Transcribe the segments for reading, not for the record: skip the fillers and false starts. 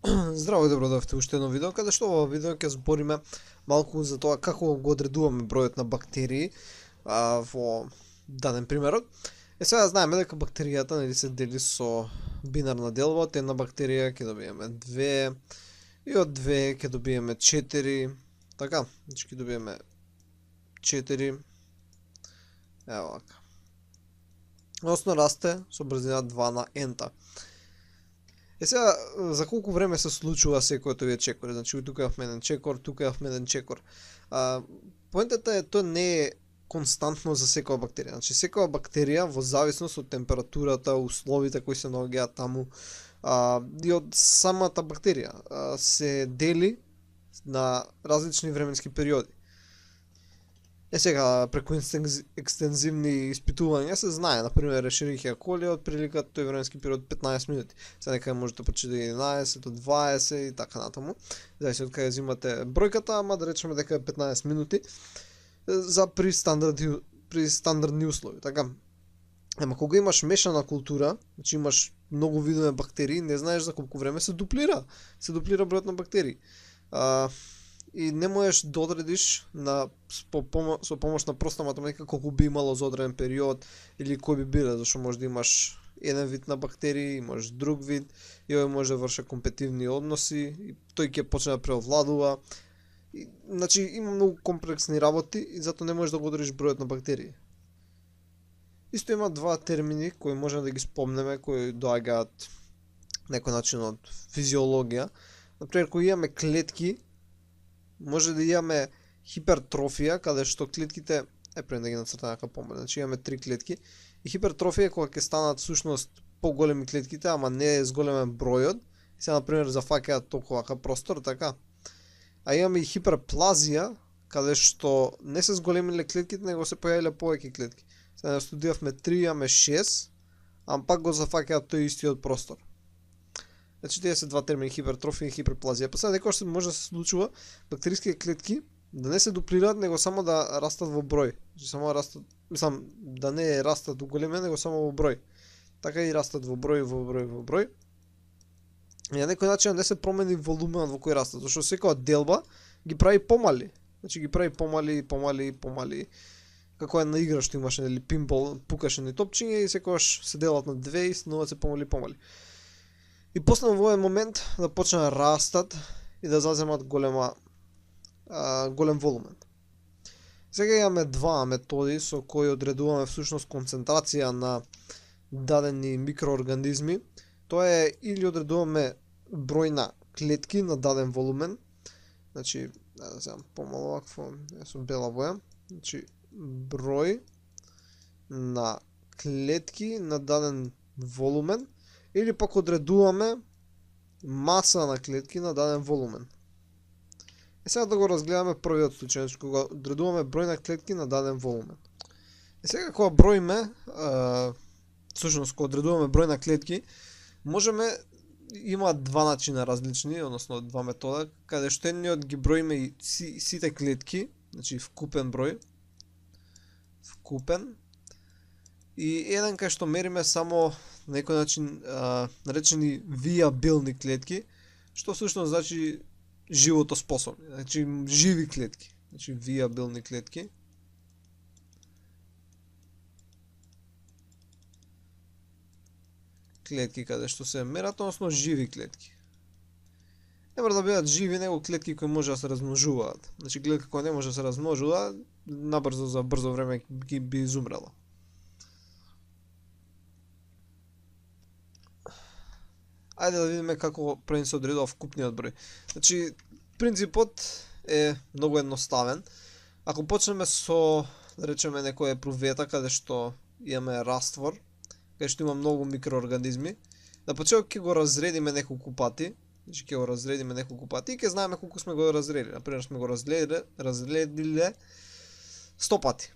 Здраво и добро дојавте уште едно видео, каде што во видео ќе збориме малку за тоа како го одредуваме бројот на бактерии во даден примерот. Сега знаеме дека бактеријата нели се дели со бинарна делба, од една бактерија ќе добиеме 2 и од 2 ќе добиеме 4, така, значи ќе добиеме 4, ево вака. Односно расте со брзина 2 на ента. Сега, за колку време се случува секој од овие чекори? Значи, тука имавме еден чекор, тука имавме еден чекор. Поентата е, тоа не е константно за секоја бактерија. Значи, секоја бактерија, во зависност од температурата, условите кои се наоѓаат таму, и од самата бактерија, се дели на различни временски периоди. Сега, преку екстензивни испитувања се знае, например, Ешерихија коли од прилика тој временски период 15 минути. Сега некаде можете почити 11, од 20 и така натаму. Зависи од каде взимате бројката, ама да речеме дека е 15 минути за при стандардни услови, така. Ама кога имаш мешана култура, значи имаш многу видови бактерии, не знаеш за колку време се дуплира бројот на бактерии. И не можеш да одредиш со помош на проста математика колку би имало за одреден период или кој би биле, зашто може да имаш еден вид на бактерии, имаш друг вид и овој може да врши компетивни односи и тој ќе почне да преовладува. Значи има многу комплексни работи и затоа не можеш да го одредиш бројот на бактерии. Исто има два термини кои можеме да ги спомнеме, кои доаѓаат некој начин од физиологија. Например, кога имаме клетки, може да имаме хипертрофија, каде што клетките, пред да ги нацртам дека помале, значи имаме 3 клетки, и хипертрофија кога ќе станат всушност поголеми клетките, ама не е зголемен бројот, сега например зафаќаат толку вака простор, така. А имаме и хиперплазија, каде што не се зголемиле клетките, него се појавиле повеќе клетки. Сега студиравме 3, имаме 6, ама пак го зафаќаат тој истиот простор. Значи тие се два термини, хипертрофија и хиперплазија. Па сега некој што може да се случува бактериски клетки да не се дуплираат, него само да растат во број. Значи само да растат, мислам, да не растат уголеме, него само во број. Така и растат во број. И на некој начин не се промени волуменот во кој растат, зашто секоја делба ги прави помали. Значи ги прави помали. Како една игра што имаше, нели, пинбол, пукаше на топчиња и секогаш се делат на две и стануваат се помали. И после во овој момент да почнат да растат и да заземат голем волумен. Сега имаме два методи со кои одредуваме всушност концентрација на дадени микроорганизми. Тоа е или одредуваме број на клетки на даден волумен. Значи, да земам помало вакво, со бела боја. Значи, број на клетки на даден волумен. Или пак одредуваме маса на клетки на даден волумен. Сега да го разгледаме првиот случај, значи кога одредуваме број на клетки на даден волумен. Сега кога броиме, всушност кога одредуваме број на клетки, можеме, има два начина различни, односно два метода, каде што едниот ги броиме и сите клетки, значи вкупен број, и еден кај што мериме само на некој начин наречени виабилни клетки, што всушност значи животоспособни, значи живи клетки, значи виабилни клетки. Клетки каде што се мерат, односно живи клетки. Не мора да бидат живи, него клетки кои може да се размножуваат. Значи клетка која не може да се размножува, набрзо за брзо време би изумрела. Ајде да видиме како пред се одредува вкупниот број. Значи, принципот е многу едноставен. Ако почнеме со, да речеме, некоја епрувета каде што имаме раствор, каде што има многу микроорганизми, на почеток ќе го разредиме неколку пати, значи ќе го разредиме неколку пати и ќе знаеме колку сме го разредили. Например, сме го разредиле 100 пати.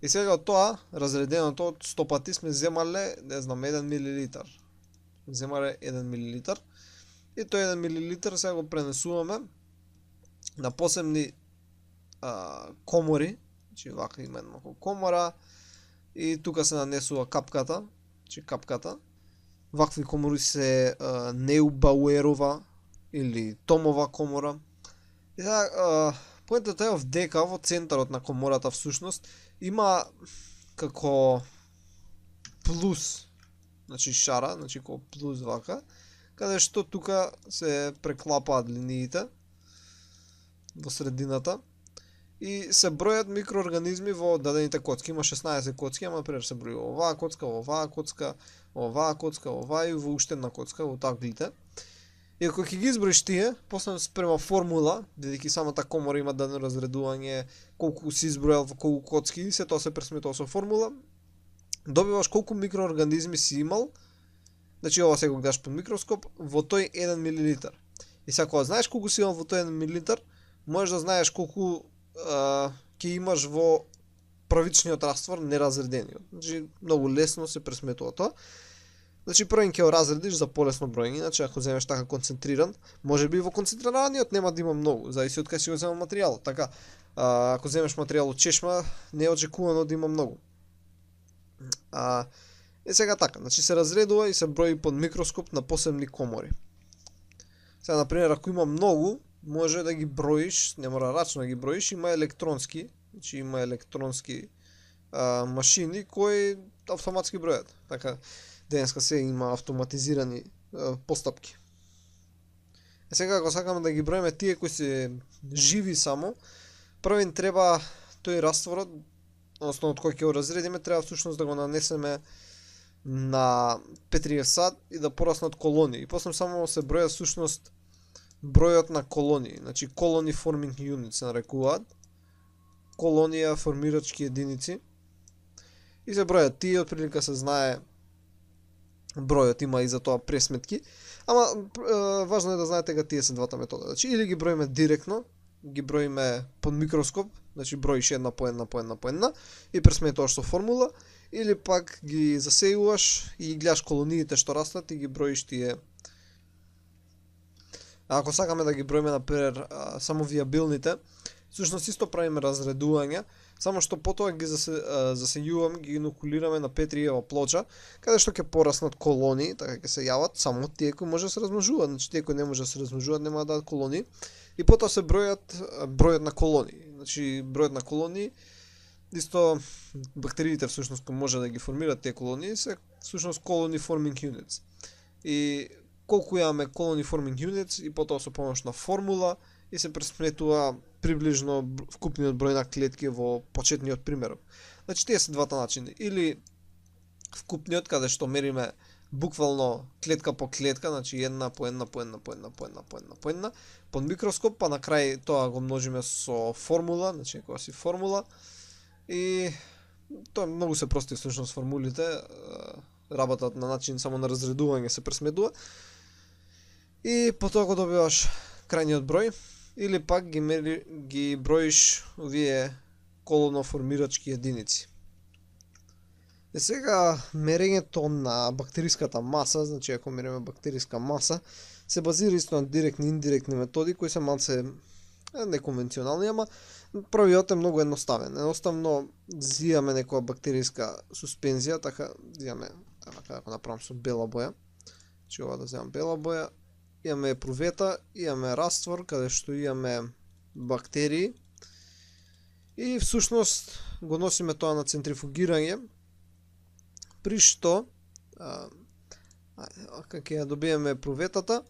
И сега од тоа, разреденото од 100 пати сме земале, не знам, 1 милилитар. Земале 1 милилитар и тој 1 милилитар сега го пренесуваме на посебни комори, значи вака има една комора и тука се нанесува капката, значи капката. Вакви комори се Неубауерова или томова комора. И сега, поентата е дека во центарот на комората всушност има како плюс, значи шара, значи како плюс вака, каде што тука се преклапаат линиите во средината и се бројат микроорганизми во дадените коцки. Има 16 коцки, ама например се брои оваа коцка, оваа коцка, оваа коцка, оваа и во уште една коцка, во таглите. И ако ќе ги изброиш тие, после спрема формула, бидејќи самата комора има дадено разредување, колку си избројал во колку коцки, се тоа се пресметува со формула, добиваш колку микроорганизми си имал, значи ова се го гледаш под микроскоп, во тој 1 мл. И сега кога знаеш колку си имал во тој 1 мл, можеш да знаеш колку ќе имаш во првичниот раствор неразредениот. Значи многу лесно се пресметува тоа. Значи прво ќе го разредиш за полесно броење, значи ако земеш така концентриран, можеби во концентрираниот нема да има многу, зависи од кај си го земал материјалот. Така, ако земеш материјал од чешма, не е очекувано да има многу. Сега така, значи се разредува и се брои под микроскоп на посебни комори. Сега, например, ако има многу, може да ги броиш, не мора рачно да ги броиш, има електронски, значи има електронски машини кои автоматски бројат. Така, денеска се има автоматизирани постапки. Сега ако сакаме да ги броиме тие кои се живи само, прво треба тој растворот, односно од кој ќе го разредиме, треба всушност да го нанесеме на Петриев сад и да пораснат колонии. И после само се броја всушност бројот на колонии, значи colony forming units се нарекуваат, колонија формирачки единици. И се бројат тие, отприлика се знае бројот, има и за тоа пресметки, ама важно е да знаете дека тие се двата метода. Значи или ги броиме директно, ги броиме под микроскоп, значи броиш една по една и пресметуваш со формула, или пак ги засејуваш и гледаш колониите што растат и ги броиш тие. Ако сакаме да ги броиме например само виабилните, всушност исто правиме разредување, само што потоа ги засејуваме, ги инокулираме на Петриева плоча, каде што ќе пораснат колонии, така ќе се јават само тие кои може да се размножуваат, значи тие кои не може да се размножуваат нема да дадат колонии, и потоа се бројот на колонии. Значи бројот на колонии, исто бактериите всушност кои може да ги формираат тие колонии се всушност colony forming units. И колку имаме colony forming units и потоа со помош на формула и се пресметува приближно вкупниот број на клетки во почетниот примерок. Значи тие се двата начини. Или вкупниот каде што мериме буквално клетка по клетка, значи една по една под микроскоп, па на крај тоа го множиме со формула, значи некоја си формула. И тоа многу се прости всушност формулите, работат на начин само на разредување се пресметува. И потоа го добиваш крајниот број, или пак ги броиш овие колоноформирачки единици. И сега мерењето на бактериската маса, значи ако мериме бактериска маса, се базира исто на директни и индиректни методи кои се малце неконвенционални, ама првиот е многу едноставен. Едноставно зијаме некоја бактериска суспензија, така зијаме, ако направам со бела боја, значи ова да земам бела боја, имаме епрувета, имаме раствор каде што имаме бактерии и всушност го носиме тоа на центрифугирање, при што ќе ја добиеме епруветата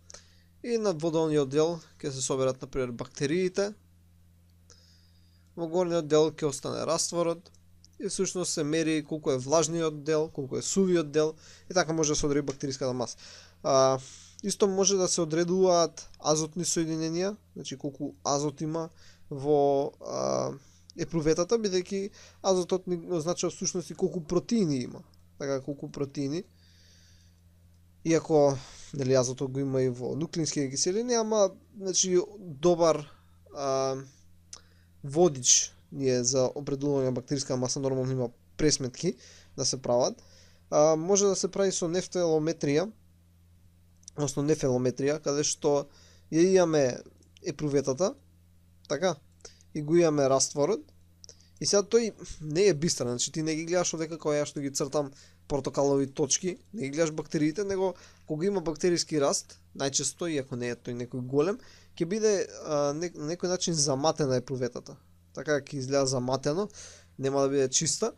и на водолниот дел ќе се соберат например бактериите, во горниот дел ќе остане растворот и всушност се мери колку е влажниот дел, колку е сувиот дел и така може да се одреди бактериската маса. Исто може да се одредуваат азотни соединенија, значи колку азот има во епруветата, бидејќи азотот ни означава всушност и колку протеини има. Така колку протеини. Иако нели азотот го има и во нуклеински киселини, ама значи добар водич ние за определување на бактериска маса, нормално има пресметки да се прават. Може да се прави со нефталометрија, односно нефелометрија, каде што ја имаме епруветата, така, и го имаме растворот. И сега тој не е бистар, значи ти не ги гледаш овде како ја што ги цртам портокалови точки, не ги гледаш бактериите, него кога има бактериски раст, најчесто, иако не е тој некој голем, ќе биде на некој начин заматена епруветата. Така ќе изгледа заматено, нема да биде чиста.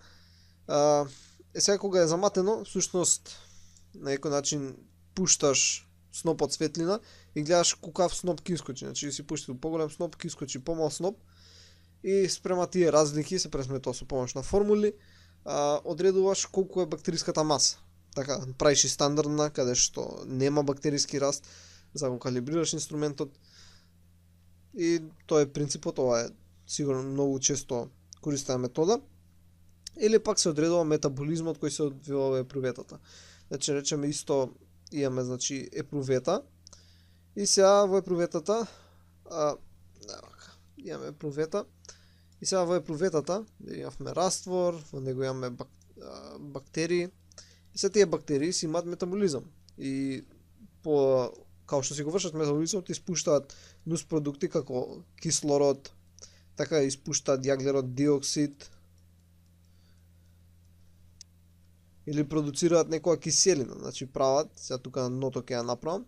Сега кога е заматено, всушност на некој начин пушташ сноп од светлина и гледаш кукав сноп ќе искочи. Значи си пуштил поголем сноп, ќе искочи помал сноп и спрема тие разлики се пресметува со помош на формули, одредуваш колку е бактериската маса. Така, правиш и стандардна, каде што нема бактериски раст, за го калибрираш инструментот. И тоа е принципот, ова е сигурно многу често користена метода. Или пак се одредува метаболизмот кој се одвива во епруветата. Значи речеме исто имаме значи епрувета и сега во епруветата имаме епрувета и сега во епруветата имаме раствор, во него имаме бактерии и се тие бактерии си имаат метаболизам и као што си го вршат метаболизмот испуштаат нус продукти како кислород, така испуштаат јаглерод диоксид или продуцираат некоја киселина, значи прават, сега тука на ното ќе ја направам,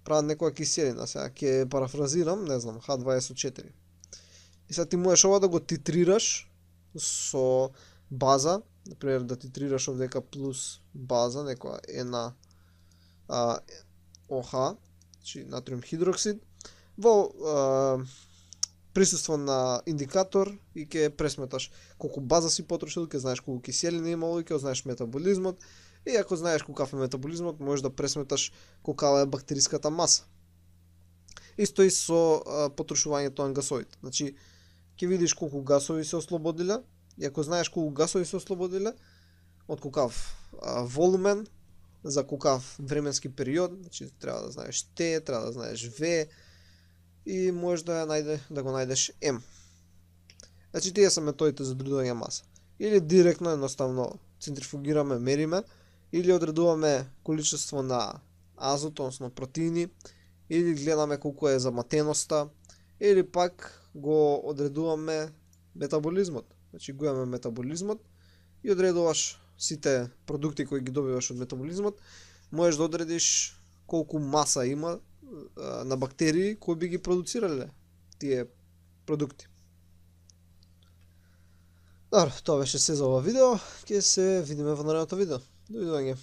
прават некоја киселина, сега ќе парафразирам, не знам, H2SO4. И сега ти можеш ова да го титрираш со база, например да титрираш овдека плюс база, некоја NaOH, значи натриум хидроксид, во присуство на индикатор и ќе пресметаш колку база си потрошил, ќе знаеш колку киселина имало и ќе знаеш метаболизмот. И ако знаеш колкав е метаболизмот, можеш да пресметаш колкава е бактериската маса. Исто и со потрошувањето на гасовите. Значи, ќе видиш колку гасови се ослободиле и ако знаеш колку гасови се ослободиле, од колкав волумен, за колкав временски период, значи треба да знаеш Т, треба да знаеш В, и можеш да го најдеш М. Значи тие се методите за одредување маса. Или директно едноставно центрифугираме, мериме, или одредуваме количество на азот, односно протеини, или гледаме колку е заматеноста, или пак го одредуваме метаболизмот. Значи го имаме метаболизмот и одредуваш сите продукти кои ги добиваш од метаболизмот, можеш да одредиш колку маса има на бактерии кои би ги продуцирале тие продукти. Добро, тоа беше се за ова видео. Ќе се видиме во наредното видео. Довидување.